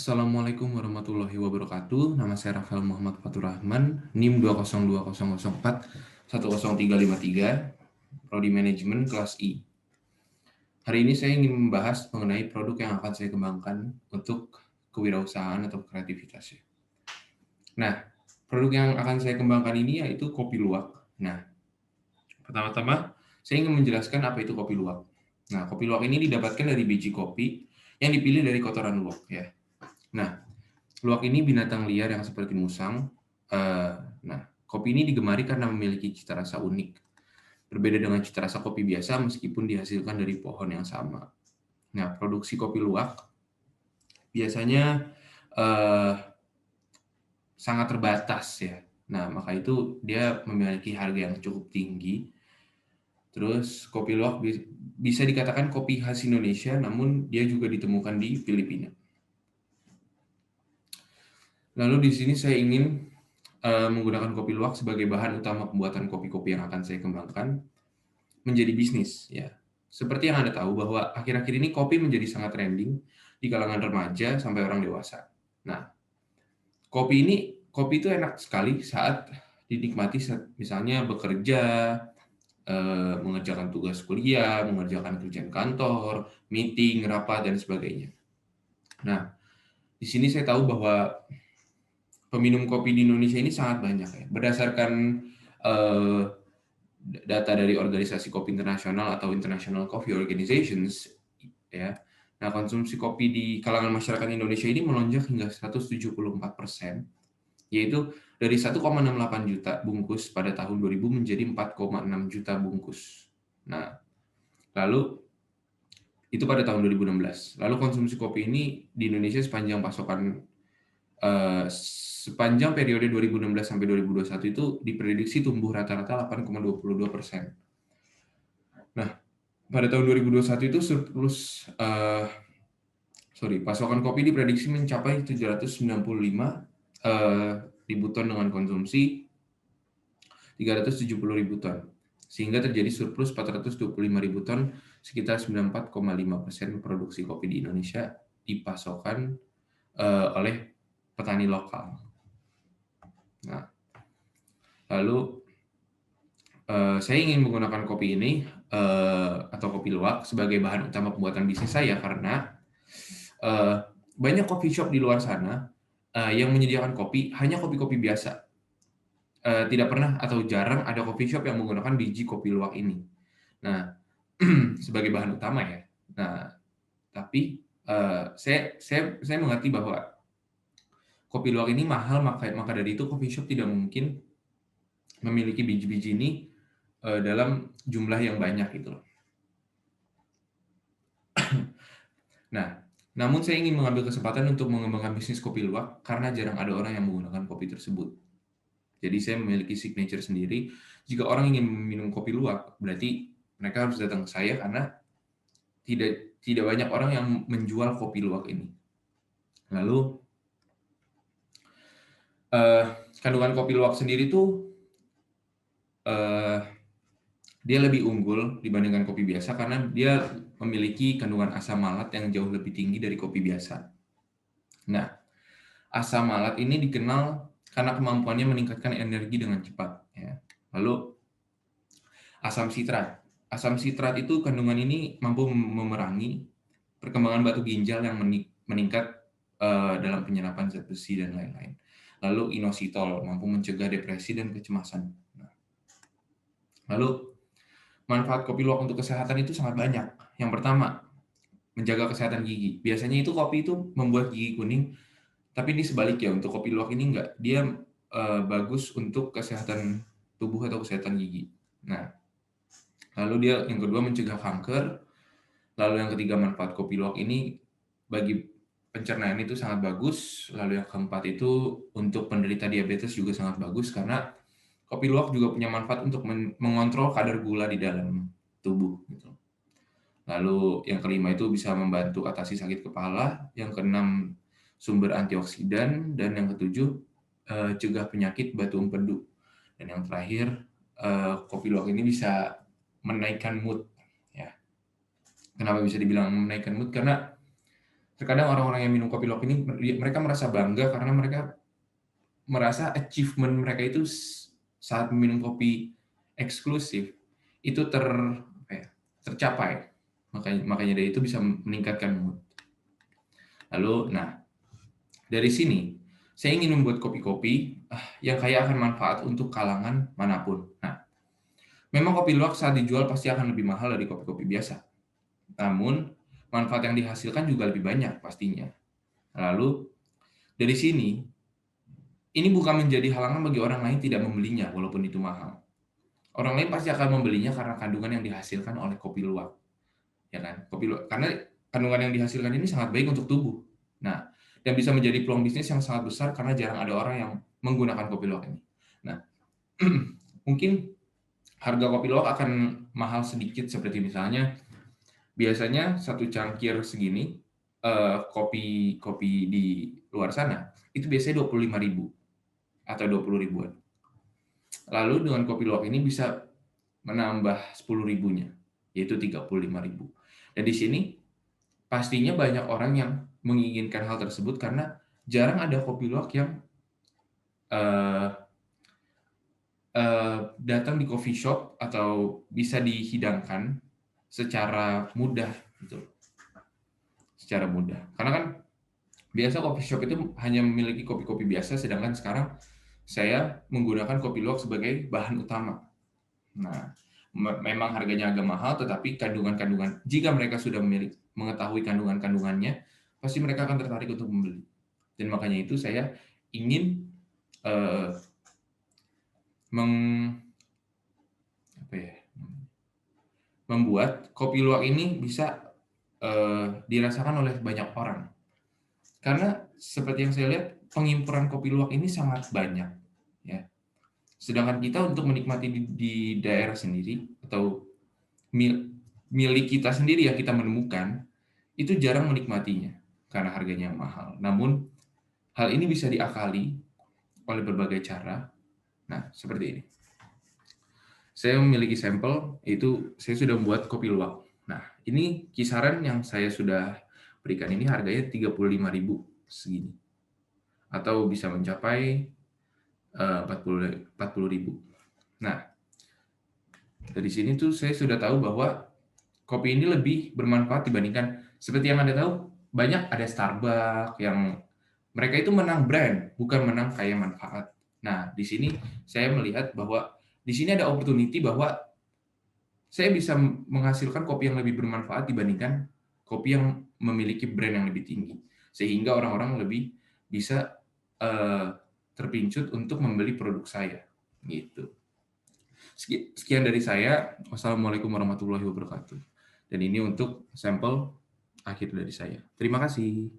Assalamualaikum warahmatullahi wabarakatuh. Nama saya Rafael Muhammad Fatur Rahman, NIM 20200410353, Prodi Manajemen kelas I. Hari ini saya ingin membahas mengenai produk yang akan saya kembangkan untuk kewirausahaan atau kreativitasnya. Nah, produk yang akan saya kembangkan ini yaitu kopi luwak. Nah, pertama-tama saya ingin menjelaskan apa itu kopi luwak. Nah, kopi luwak ini didapatkan dari biji kopi yang dipilih dari kotoran luwak ya. Nah, luwak ini binatang liar yang seperti musang. Nah, kopi ini digemari karena memiliki cita rasa unik. Berbeda dengan cita rasa kopi biasa meskipun dihasilkan dari pohon yang sama. Nah, produksi kopi luwak biasanya eh, sangat terbatas ya. Nah, maka itu dia memiliki harga yang cukup tinggi. Terus kopi luwak bisa dikatakan kopi khas Indonesia, namun dia juga ditemukan di Filipina. Lalu di sini saya ingin menggunakan kopi luwak sebagai bahan utama pembuatan kopi-kopi yang akan saya kembangkan menjadi bisnis ya. Seperti yang Anda tahu bahwa akhir-akhir ini kopi menjadi sangat trending di kalangan remaja sampai orang dewasa. Nah, kopi itu enak sekali saat dinikmati saat misalnya bekerja, mengerjakan tugas kuliah, mengerjakan kerjaan kantor, meeting, rapat dan sebagainya. Nah, di sini saya tahu bahwa peminum kopi di Indonesia ini sangat banyak ya. Berdasarkan eh, data dari organisasi kopi internasional atau International Coffee Organizations ya. Nah, konsumsi kopi di kalangan masyarakat Indonesia ini melonjak hingga 174%, yaitu dari 1,68 juta bungkus pada tahun 2000 menjadi 4,6 juta bungkus. Nah, lalu itu pada tahun 2016. Lalu konsumsi kopi ini di Indonesia sepanjang periode 2016 sampai 2021 itu diprediksi tumbuh rata-rata 8,22%. Nah, pada tahun 2021 itu pasokan kopi diprediksi mencapai 795 ribu ton dengan konsumsi 370 ribu ton, sehingga terjadi surplus 425 ribu ton, sekitar 94,5% produksi kopi di Indonesia dipasokkan oleh petani lokal. Nah, lalu saya ingin menggunakan kopi ini atau kopi luwak sebagai bahan utama pembuatan bisnis saya karena banyak coffee shop di luar sana yang menyediakan kopi hanya kopi-kopi biasa. Tidak pernah atau jarang ada coffee shop yang menggunakan biji kopi luwak ini. Nah, sebagai bahan utama ya. Nah, tapi saya mengerti bahwa kopi luwak ini mahal, maka dari itu coffee shop tidak mungkin memiliki biji-biji ini dalam jumlah yang banyak gitu loh. Nah, namun saya ingin mengambil kesempatan untuk mengembangkan bisnis kopi luwak karena jarang ada orang yang menggunakan kopi tersebut. Jadi saya memiliki signature sendiri. Jika orang ingin minum kopi luwak, berarti mereka harus datang ke saya karena tidak banyak orang yang menjual kopi luwak ini. Lalu kandungan kopi luwak sendiri tuh dia lebih unggul dibandingkan kopi biasa karena dia memiliki kandungan asam malat yang jauh lebih tinggi dari kopi biasa. Nah, asam malat ini dikenal karena kemampuannya meningkatkan energi dengan cepat. Ya. Lalu asam sitrat. Asam sitrat itu kandungan ini mampu memerangi perkembangan batu ginjal yang meningkat dalam penyerapan zat besi dan lain-lain. Lalu inositol mampu mencegah depresi dan kecemasan. Nah, lalu manfaat kopi luwak untuk kesehatan itu sangat banyak. Yang pertama, menjaga kesehatan gigi. Biasanya itu kopi itu membuat gigi kuning, tapi ini sebaliknya untuk kopi luwak ini enggak. Dia bagus untuk kesehatan tubuh atau kesehatan gigi. Nah, lalu dia yang kedua mencegah kanker. Lalu yang ketiga manfaat kopi luwak ini bagi pencernaan itu sangat bagus. Lalu yang keempat itu untuk penderita diabetes juga sangat bagus karena kopi luwak juga punya manfaat untuk mengontrol kadar gula di dalam tubuh. Gitu. Lalu yang kelima itu bisa membantu atasi sakit kepala. Yang keenam sumber antioksidan. Dan yang ketujuh cegah penyakit batu empedu. Dan yang terakhir kopi luwak ini bisa menaikkan mood. Ya. Kenapa bisa dibilang menaikkan mood? Karena Terkadang orang-orang yang minum kopi luwak ini mereka merasa bangga karena mereka merasa achievement mereka itu saat minum kopi eksklusif itu apa ya, tercapai. Makanya makanya dari itu bisa meningkatkan mood. Lalu, nah, dari sini saya ingin membuat kopi-kopi yang kaya akan manfaat untuk kalangan manapun. Nah, memang kopi luwak saat dijual pasti akan lebih mahal dari kopi-kopi biasa. Namun, manfaat yang dihasilkan juga lebih banyak pastinya. Lalu, dari sini, ini bukan menjadi halangan bagi orang lain tidak membelinya walaupun itu mahal. Orang lain pasti akan membelinya karena kandungan yang dihasilkan oleh kopi luwak, ya kan? Kopi luwak karena kandungan yang dihasilkan ini sangat baik untuk tubuh. Nah, dan bisa menjadi peluang bisnis yang sangat besar karena jarang ada orang yang menggunakan kopi luwak ini. Nah, mungkin harga kopi luwak akan mahal sedikit seperti misalnya biasanya satu cangkir segini kopi kopi di luar sana itu biasanya 25.000 atau 20 ribuan. Lalu dengan kopi luwak ini bisa menambah 10 ribunya, yaitu 35.000. Dan di sini pastinya banyak orang yang menginginkan hal tersebut karena jarang ada kopi luwak yang eh, datang di coffee shop atau bisa dihidangkan secara mudah gitu, secara mudah. Karena kan biasa coffee shop itu hanya memiliki kopi-kopi biasa, sedangkan sekarang saya menggunakan kopi luwak sebagai bahan utama. Nah, memang harganya agak mahal, tetapi kandungan-kandungan, jika mereka sudah mengetahui kandungan-kandungannya, pasti mereka akan tertarik untuk membeli. Dan makanya itu saya ingin eh, meng, apa ya, membuat kopi luwak ini bisa dirasakan oleh banyak orang. Karena seperti yang saya lihat, pengimportan kopi luwak ini sangat banyak. Ya. Sedangkan kita untuk menikmati di daerah sendiri atau milik kita sendiri yang kita menemukan, itu jarang menikmatinya karena harganya yang mahal. Namun, hal ini bisa diakali oleh berbagai cara. Nah, seperti ini. Saya memiliki sampel, yaitu saya sudah membuat kopi luwak. Nah, ini kisaran yang saya sudah berikan ini harganya 35.000 segini. Atau bisa mencapai 40.000. Nah, dari sini tuh saya sudah tahu bahwa kopi ini lebih bermanfaat dibandingkan seperti yang Anda tahu, banyak ada Starbucks yang mereka itu menang brand, bukan menang kayak manfaat. Nah, di sini saya melihat bahwa di sini ada opportunity bahwa saya bisa menghasilkan kopi yang lebih bermanfaat dibandingkan kopi yang memiliki brand yang lebih tinggi. Sehingga orang-orang lebih bisa terpincut untuk membeli produk saya. Gitu. Sekian dari saya. Wassalamualaikum warahmatullahi wabarakatuh. Dan ini untuk sampel akhir dari saya. Terima kasih.